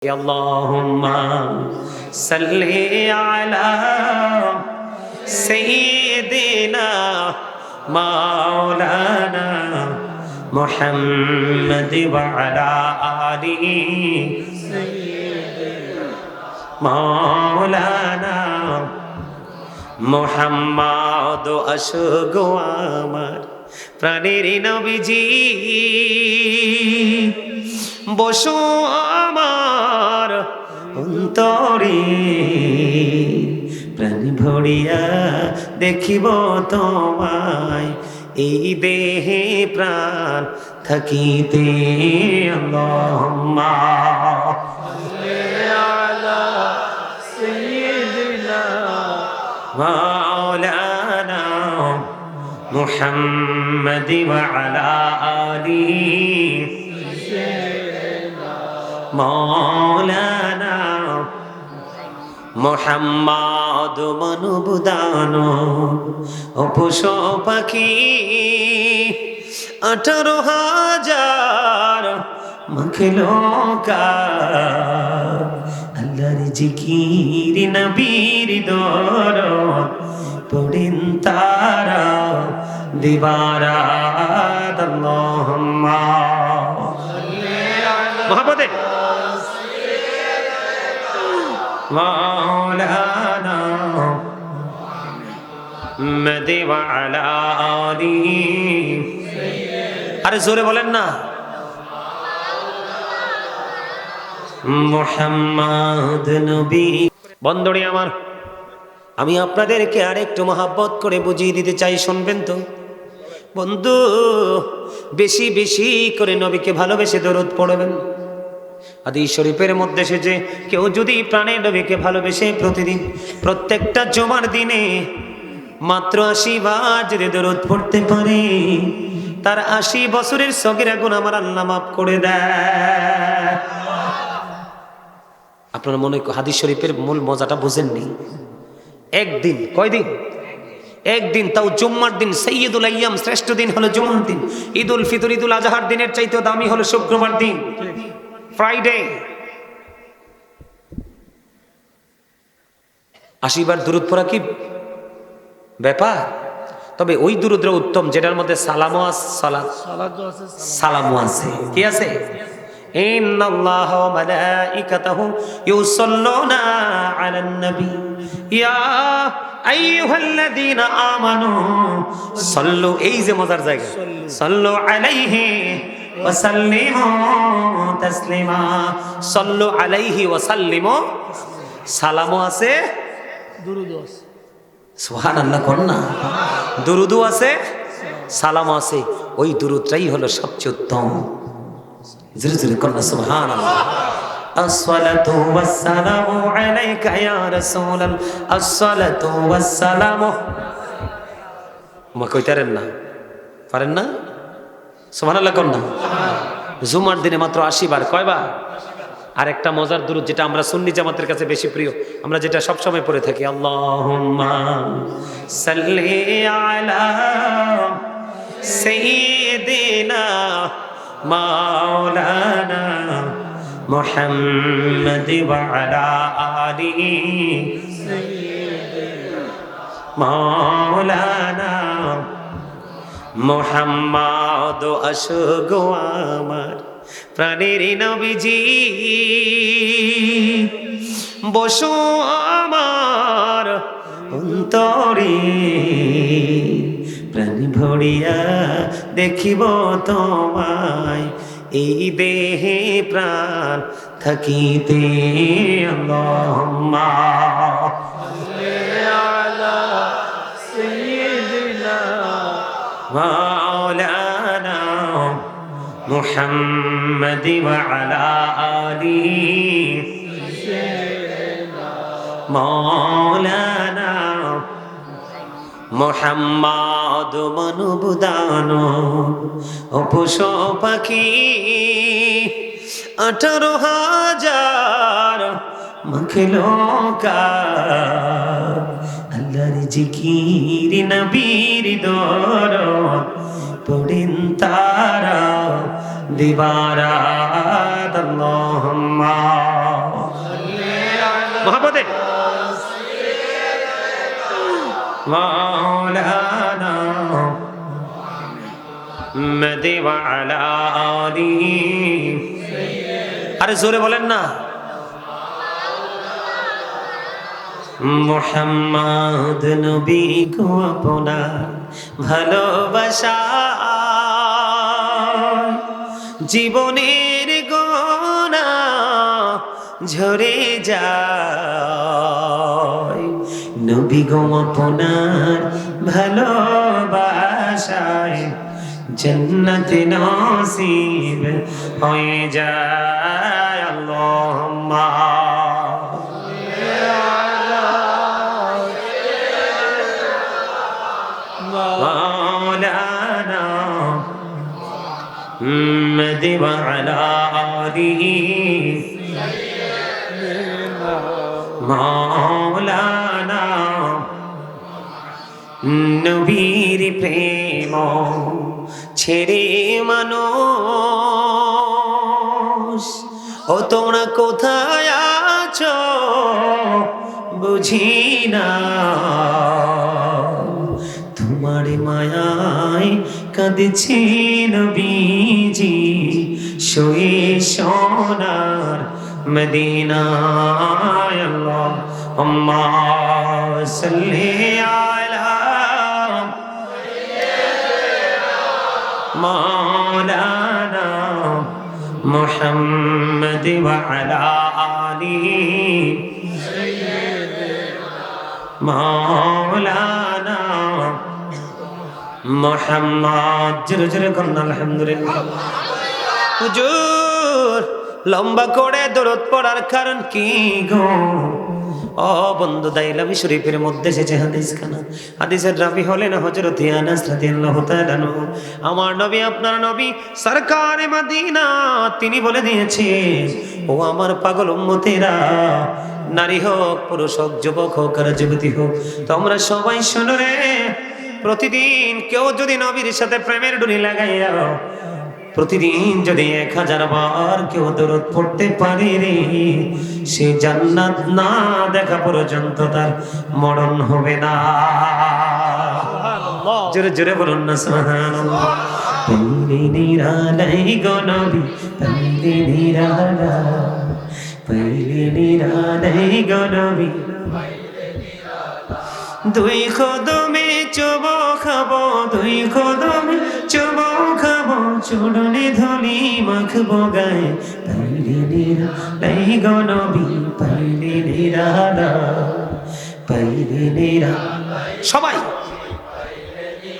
اللهم صل على سيدنا مولانا محمد وعلى آله مولانا محمد अशोको আমার প্রাণের নবীজি বসো আমার অন্তরে প্রাণ ভরিয়া দেখিব তোমায় এই দেহে প্রাণ থাকিতে আল্লাহুম্মা আলা সাইয়্যিদিনা মাওলানা মুহাম্মদ ওয়া আলা আলিহি মৌলানা মোহাম্মদ মনুবুদান পশু পাখি 18,000 মখলুকা আল্লাহর জিকির নবীর দরদ পড়েন তারা দিবারাত আল্লাহুম্মা মোহাম্মদে مولانا محمد وعلى آله আরে জোরে বলেন না মুহাম্মদ নবী। বন্ধুরে আমার, আমি আপনাদেরকে আরেকটু মহব্বত করে বুঝিয়ে দিতে চাই, শুনবেন তো বন্ধু? বেশি বেশি করে নবীকে ভালোবেসে দরুদ পড়বেন। হাদিস শরীফের মধ্যে এসেছে, কেউ যদি প্রাণের নবীকে ভালোবেসে প্রতিদিন প্রত্যেকটা জুমার দিনে মাত্র 80 বার যদি দরুদ পড়তে পারে, তার 80 বছরের সগীরা গুনাহ আমার আল্লাহ মাফ করে দেয়। আপনারা মনে হাদিস শরীফের মূল মজাটা বুঝেননি? একদিন, কয়দিন? একদিন, তাও জুম্মার দিন, সাইয়্যিদুল আইয়াম, শ্রেষ্ঠ দিন হলো জুমার দিন। ঈদুল ফিতর, ঈদুল আজহার দিনের চাইতেও দামি হলো শুক্রবার দিন, ফ্রাইডে। 80 বার দুরূদ পড়া কি ব্যাপার? তবে ওই দুরূদটা উত্তম যেটার মধ্যে সালামও আছে। কি আছে? ইন্নাল্লাহা ওয়া মালাইকাতাহু ইউসাল্লুনা আলান নবী ইয়া আইয়ুহাল্লাযীনা আমানু সাল্লু, এই যে মজার জায়গা, সাল্লু আলাইহি ওয়া সাল্লিমু তাসলিমা। সাল্লু আলাইহি ওয়া সাল্লিমু, সালামও আছে, দুরূদও আছে। সুবহানাল্লাহ কোন না? দুরূদও আছে, সালামও আছে। ওই দুরূদটাই হলো সবচেয়ে উত্তম। জোরে জোরে কোন না সুবহানাল্লাহ। আসসালাতু ওয়াসসালামু আলাইকা ইয়া রাসূলাল্লাহ, আসসালাতু ওয়াসসালামু। মা কইতারেন না? পারেন না? সুবহানাল্লাহ কোন না? জুমার দিনে মাত্র 80 বার। কয়বার? আর একটা মজার দুরূদ যেটা আমরা সুন্নি জামাতের কাছে বেশি প্রিয়, আমরা যেটা সব সময় পড়ে থাকি, আল্লাহুম্মা সাল্লি আলা সাইয়্যিদিনা মাওলানা মুহাম্মদ ওয়া আলা আলিহি মাওলানা মোহাম্মদ অশোকো আমার প্রাণের নবীজি বসো আমার অন্তরে প্রাণ ভরিয়া দেখিব তোমায় এই দেহে প্রাণ থাকিতে আল্লাহুম্মা আলা সাইয়্যিদিনা মাওলানা মুহাম্মদ ওয়া আলা আলিহি মাওলানা মোহাম্মদ মনুবুদান পশু পাখি 18,000 মখলুকা আল্লাহর জিকির নবীর দরদ পড়েন তারা দিবারাত আল্লাহুম্মা মহব্বতে মাওলানা মুহাম্মাদি ওয়া আলা আলিহি। আরে জোরে বলেন না। মুহাম্মদ নবী কো আপনার ভালোবাসা জীবনের গোনা ঝরে যায়, নবী গো আপনার ভালোবাসায় জান্নাত নসিব হয়ে যায়। আল্লাহুম্মা মাওলানা মুহাম্মাদি ওয়া আলা আলিহি মাওলানা। নবীর প্রেম ছেড়ে মানুষ ও তোমরা কোথায় আছো বুঝি না, তোমার মায়ায় কাঁদছে নবীজি শুয়ে সোনার মদিনায়। আল্লাহুম্মা সাল্লি আলা মাওলানা মুহাম্মদ ওয়া আলা আলিহি মাওলানা মুহাম্মদ। জোরে জোরে করুন আলহামদুলিল্লাহ। হুজুর লম্বা করে দরুদ পড়ার কারণ কি গো? ও বন্ধু দাইলামি শরীফের মধ্যে এসেছে হাদিসখানা। হাদিসের রাবি হলেন হযরত আনাস রাদিয়াল্লাহু তাআলা আনহু। আমার নবী আপনার নবী সরকারে মদিনা তিনি বলে দিয়েছে, ও আমার পাগল উম্মতেরা, নারী হোক পুরুষ হোক যুবক হোক আর যুবতী হোক, তোমরা সবাই শোনো রে, প্রতিদিন কেউ যদি নবীর সাথে প্রেমের ডুরি লাগাইয়া প্রতিদিন যদি 1000 বার কেউ দরুদ পড়তে পারে রে, সে জান্নাত না দেখা পর্যন্ত তার মরণ হবে না। জোরে জোরে বলুন না সুবহানাল্লাহ। পাইলে নিরালাই গো নবী পাইলে নিরালাই, পাইলে নিরালাই গো নবী, দুই কদমে চুমো খাবো, দুই কদমে চুমো খাবো, চুড়নে ধুলি মাখবো গায়ে, পাইলে নিরালাই গো নবী পাইলে নিরালাই, পাইলে নিরালাই। সবাই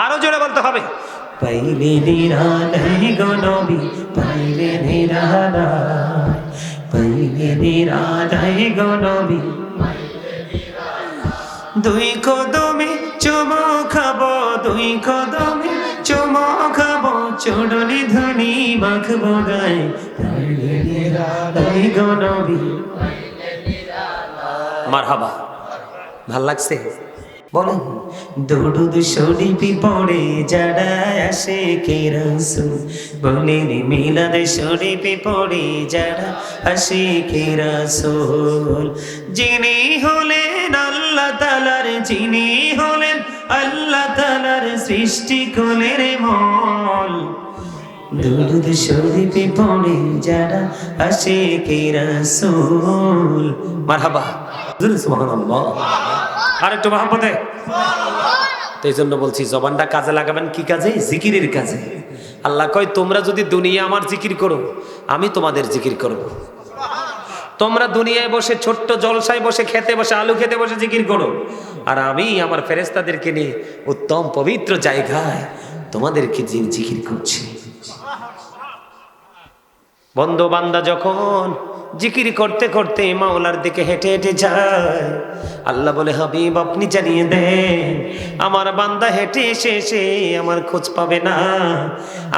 আরো জোরে বলতে হবে, পাইলে নিরালাই গো নবী পাইলে নিরালাই, পাইলে নিরালাই গো নবী, দুই কদমে চুমো খাবো, দুই কদমে চুমো খাবো, চুড়নে ধুলি মাখবো গায়ে, পাইলে নিরালাই গো নবী। মারহাবা, ভাল লাগছে বলেন। দরুদ শরীফ পড়ে যারা আসে কে রাসূল, বলেন মিলাদ শরীফ পড়ে যারা আসে কে রাসূল, যিনি হলেন আল্লাহ তাআলার, যিনি হলেন আল্লাহ তাআলার সৃষ্টি কোলের মল, দরুদ শরীফ পড়ে যারা আসে কে রাসূল। মারহাবা, সুবহানাল্লাহ। আর একটু মহব্বতে। তো এই জন্য বলছি জবানটা কাজে লাগাবেন কি কাজে? জিকিরের কাজে। আল্লাহ কয় তোমরা যদি দুনিয়া আমার জিকির করো আমি তোমাদের জিকির করব। তোমরা দুনিয়ায় বসে ছোট্ট জলসায় বসে খেতে বসে আলু খেতে বসে জিকির করো, আর আমি আমার ফেরেশতাদেরকে নিয়ে উত্তম পবিত্র জায়গায় তোমাদেরকে জিকির করছি। বন্ধু বান্দা যখন জিকির করতে করতে মাওলার দিকে হেঁটে হেঁটে যায়, আল্লাহ বলে হাবিব আপনি জানিয়ে দেন আমার বান্দা হেঁটে এসে এসে আমার খোঁজ পাবে না।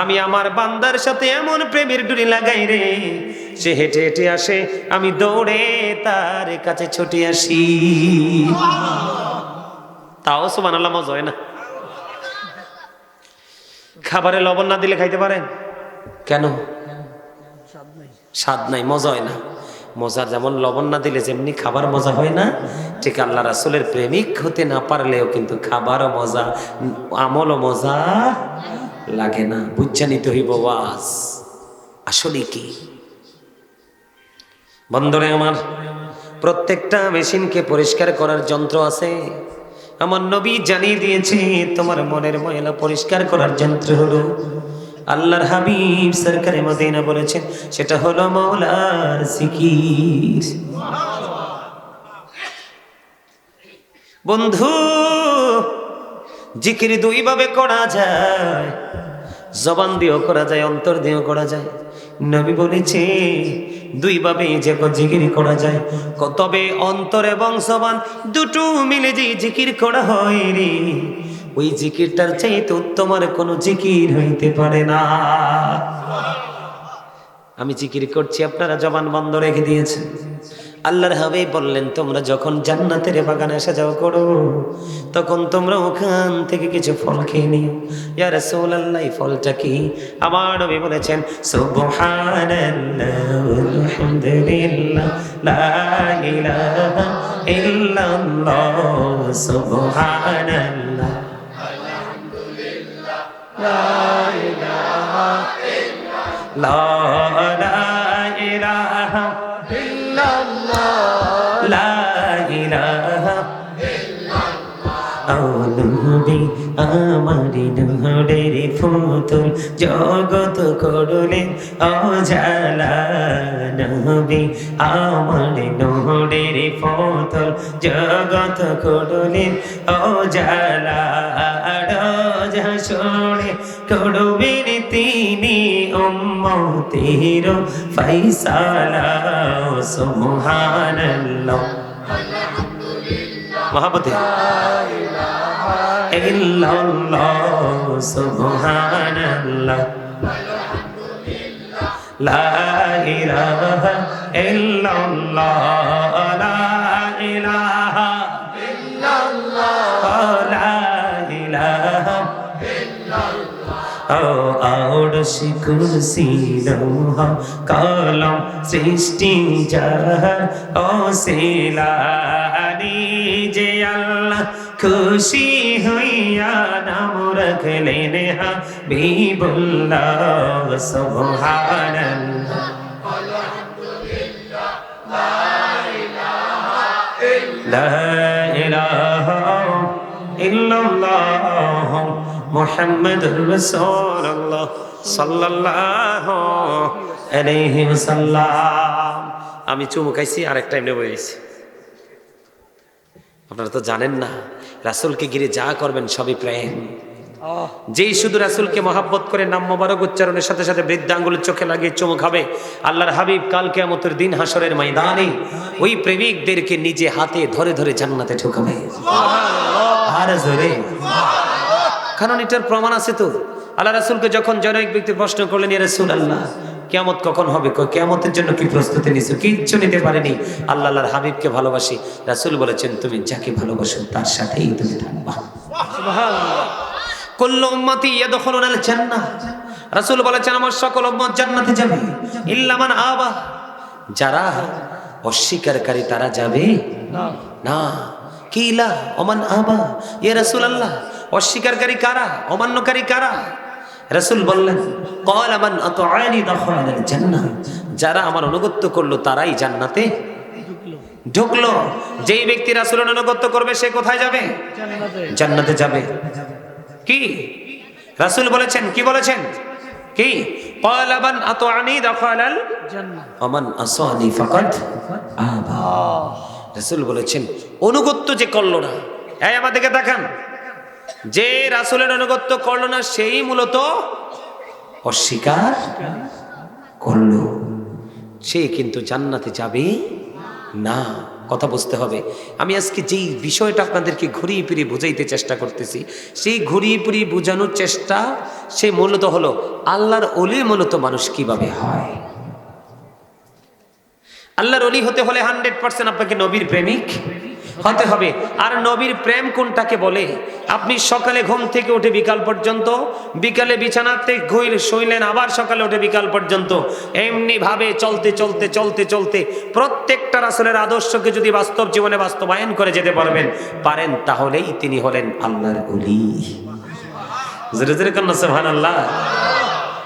আমি আমার বান্দার সাথে এমন প্রেমের ডুরি লাগাই রে, সে হেঁটে হেঁটে আসে আমি দৌড়ে তার কাছে ছুটে আসি। তাও সুবহানাল্লাহ মজা হয় না? খাবারে লবণ না দিলে খাইতে পারেন? কেন? স্বাদ নাই, মজা হয় না। মজার যেমন লবণ না দিলে যেমনি খাবার মজা হয় না, ঠিক আল্লাহ রাসূলের প্রেমিক হতে না পারলেও কিন্তু খাবারও মজা, আমলও মজা লাগে না। বুঝা নিতে হইব ওয়াজ আসলে কি। বন্ধুরে আমার, প্রত্যেকটা মেশিনকে পরিষ্কার করার যন্ত্র আছে। আমার নবী জানিয়ে দিয়েছে তোমার মনের ময়লা পরিষ্কার করার যন্ত্র হলো আল্লাহর হাবিব সরকারে মদিনা বলেছেন, সেটা হলো মাওলার জিকির। বন্ধু, জিকির দুই ভাবে করা যায়, জবান দিয়েও করা যায়, অন্তর দিয়েও করা যায়। নবী বলেছে দুই ভাবে যে জিকির করা যায়, তবে অন্তর এবং জবান দুটো মিলে যে জিকির করা হয় রে, ওই জিকিরটার চাইতে উত্তম আর কোনো জিকির হইতে পারে না। আমি জিকির করছি, আপনারা জবান বন্ধ রেখে দিয়েছেন। আল্লাহর হাবিব বললেন, তোমরা যখন জান্নাতের বাগানে আসা যাওয়া করো তখন তোমরা ওখান থেকে কিছু ফল খেয়ে নিও। ইয়া রাসূলুল্লাহ, এই ফলটা কি? আমার নবী বলেছেন, সুবহানাল্লাহ আলহামদুলিল্লাহ লা ইলাহা ইল্লাল্লাহ, সুবহানাল্লাহ আলহামদুলিল্লাহ লা ইলাহা ইল্লাল্লাহ, লা ইলাহা লা ইলাহা নবী আমারি নহরের ফুতুল জগত করলেন অজালা। নবী আমারি নহরের ফুতুল জগত করলেন অজালা। রোজ হাসরে করবেন তিনি উম্মতের ফয়সালা। সুবহানাল্লাহ মহাবতে ইল্লাল্লাহ, সুবহানাল্লাহ লা ইলাহা ইল্লাল্লাহ, লা ইলাহা ইল্লাল্লাহ, লা ইলাহা আরশ কুরসি লৌহ কলম সৃষ্টি যার ওসিলানি, যে আল্লাহ খুশি হইয়া নাম রাখলেন হাবিবুল্লাহ। সুবহানাল্লাহ লা ইলাহা ইল্লাল্লাহ মুহাম্মাদুর রাসূলুল্লাহ সাল্লাল্লাহু আলাইহি ওয়াসাল্লাম। আমি চুমু খাইছি, আরেকটা এমনি বলেছি। আপনারা তো জানেন না, রাসূলকে ঘিরে যা করবেন সবই প্রেম। যেই শুধু রাসূলকে মহাব্বত করে নাম মোবারক উচ্চারণের সাথে সাথে বৃদ্ধা আঙ্গুলের চোখে লাগিয়ে চুমু খাবে, আল্লাহর হাবিব কাল কিয়ামতের দিন হাসরের ময়দানে ওই প্রেমিকদেরকে নিজে হাতে ধরে ধরে জান্নাতে ঢোকাবে। সুবহানাল্লাহ, আর জোরে। কারণ এটার প্রমাণ আছে তো। আল্লাহ রাসূলকে যখন জনৈক ব্যক্তি প্রশ্ন করলেন, ইয়া রাসূলুল্লাহ কিয়ামত কখন হবে? কিয়ামতের জন্য কি প্রস্তুতি নিছো? কিচ্ছু নিতে পারেনি। আল্লাহর হাবিবকে ভালোবাসি। রাসূল বলেছেন, তুমি যাকে ভালোবাসো তার সাথেই তুমি থাকবা। সুবহানাল্লাহ। কুল্লু উম্মতি ইয়াদখুলুনাল জান্নাহ, রাসূল বলেছেন আমার সকল উম্মত জান্নাতে যাবে, ইল্লা মান আবা, যারা অস্বীকারী তারা যাবে না। কিলা ওমান আবা, ইয়া রাসূলুল্লাহ অস্বীকারী কারা, অমান্যকারী কারা? রাসূল বললেন, ক্বালা মান আতাআনি দাখালাল জান্নাহ, যারা আমার অনুগত্য করলো তারাই জান্নাতে ঢুকলো। যেই ব্যক্তি রাসূলের অনুগত্য করবে সে কোথায় যাবে? জান্নাতে যাবে। কি রাসূল বলেছেন? কি বলেছেন? কি? ক্বালা মান আতাআনি দাখালাল জান্নাহ ওয়া মান আসানি ফাকাদ আবা। রাসূল বলেছেন অনুগত্য যে করলো না, এই আমাদেরকে দেখান, যে রাসূলের অনুগত্য করলো না সেই মূলত অস্বীকার করলো, সে কিন্তু জান্নাতে যাবে না। কথা বুঝতে হবে। আমি আজকে যেই বিষয়টা আপনাদেরকে ঘুরিয়ে ফিরিয়ে বুঝাইতে চেষ্টা করতেছি, সেই ঘুরিয়ে ফিরিয়ে বোঝানোর চেষ্টা সে মূলত হলো আল্লাহর ওলি মূলত মানুষ কিভাবে হয়। আল্লাহর ওলি হতে হলে 100% আপনাকে নবীর প্রেমিক হতে হবে। আর নবীর প্রেম কোনটাকে বলে? আপনি সকালে ঘুম থেকে উঠে বিকাল পর্যন্ত, বিকালে বিছানাতে শুইলেন, আবার সকালে উঠে বিকাল পর্যন্ত, এমনি ভাবে চলতে চলতে চলতে চলতে প্রত্যেকটা রাসূলের আদর্শকে যদি বাস্তব জীবনে বাস্তবায়ন করে যেতে পারেন, তাহলেই তিনি হলেন আল্লাহর ওলি। জোরে জোরে কন্যা সুবহানাল্লাহ।